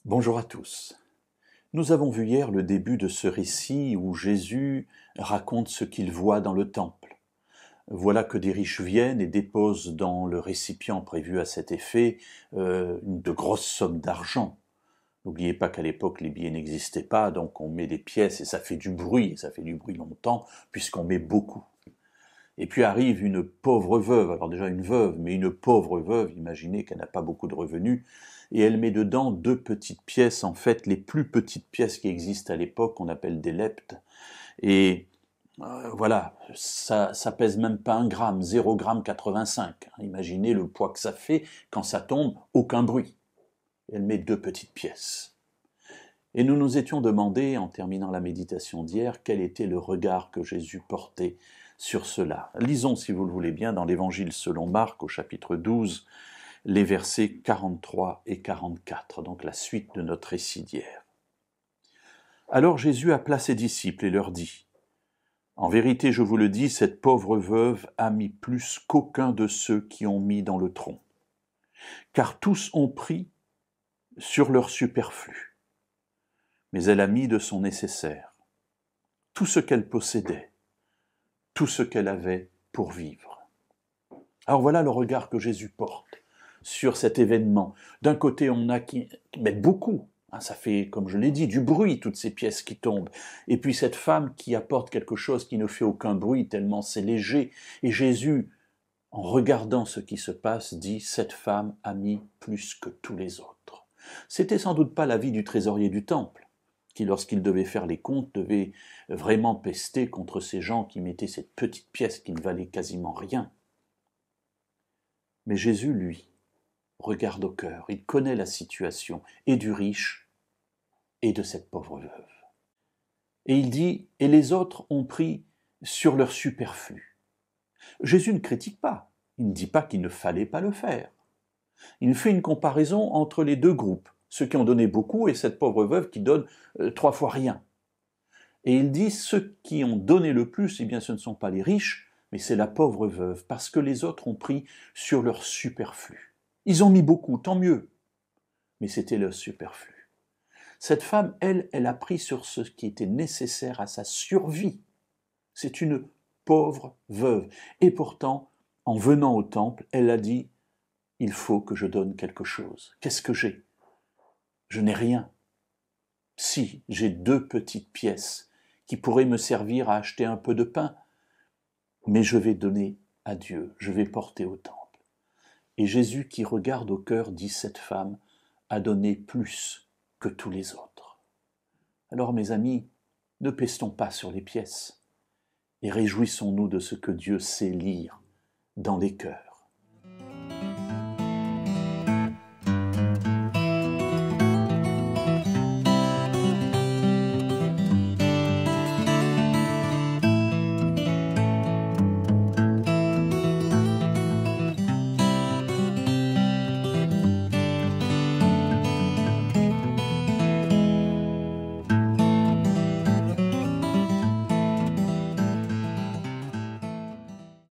Bonjour à tous. Nous avons vu hier le début de ce récit où Jésus raconte ce qu'il voit dans le temple. Voilà que des riches viennent et déposent dans le récipient prévu à cet effet de grosses sommes d'argent. N'oubliez pas qu'à l'époque les billets n'existaient pas, donc on met des pièces et ça fait du bruit, et ça fait du bruit longtemps puisqu'on met beaucoup. Et puis arrive une pauvre veuve, alors déjà une veuve, mais une pauvre veuve, imaginez qu'elle n'a pas beaucoup de revenus, et elle met dedans deux petites pièces, en fait les plus petites pièces qui existent à l'époque, qu'on appelle des leptes, et voilà, ça pèse même pas 1 gramme, 0,85 g. Imaginez le poids que ça fait, quand ça tombe, aucun bruit. Elle met deux petites pièces. Et nous nous étions demandé, en terminant la méditation d'hier, quel était le regard que Jésus portait sur cela. Lisons, si vous le voulez bien, dans l'Évangile selon Marc, au chapitre 12, les versets 43 et 44, donc la suite de notre récit d'hier. Alors Jésus appela ses disciples et leur dit : « En vérité, je vous le dis, cette pauvre veuve a mis plus qu'aucun de ceux qui ont mis dans le tronc. Car tous ont pris sur leur superflu. Mais elle a mis de son nécessaire, tout ce qu'elle possédait, tout ce qu'elle avait pour vivre. » Alors voilà le regard que Jésus porte sur cet événement. D'un côté, on a qui mettent beaucoup, ça fait, comme je l'ai dit, du bruit, toutes ces pièces qui tombent. Et puis cette femme qui apporte quelque chose qui ne fait aucun bruit, tellement c'est léger. Et Jésus, en regardant ce qui se passe, dit : « Cette femme a mis plus que tous les autres. » C'était sans doute pas l'avis du trésorier du temple, qui, lorsqu'il devait faire les comptes, devait vraiment pester contre ces gens qui mettaient cette petite pièce qui ne valait quasiment rien. Mais Jésus, lui, regarde au cœur, il connaît la situation, et du riche, et de cette pauvre veuve. Et il dit : « Et les autres ont pris sur leur superflu. » Jésus ne critique pas, il ne dit pas qu'il ne fallait pas le faire. Il fait une comparaison entre les deux groupes, ceux qui ont donné beaucoup et cette pauvre veuve qui donne 3 fois rien. Et il dit : ceux qui ont donné le plus, eh bien ce ne sont pas les riches, mais c'est la pauvre veuve, parce que les autres ont pris sur leur superflu. Ils ont mis beaucoup, tant mieux, mais c'était leur superflu. Cette femme, elle a pris sur ce qui était nécessaire à sa survie. C'est une pauvre veuve. Et pourtant, en venant au temple, elle a dit : « Il faut que je donne quelque chose. Qu'est-ce que j'ai ? Je n'ai rien. Si, j'ai 2 petites pièces qui pourraient me servir à acheter un peu de pain, mais je vais donner à Dieu, je vais porter au temple. » Et Jésus, qui regarde au cœur, dit : « Cette femme a donné plus que tous les autres. » Alors, mes amis, ne pestons pas sur les pièces et réjouissons-nous de ce que Dieu sait lire dans les cœurs.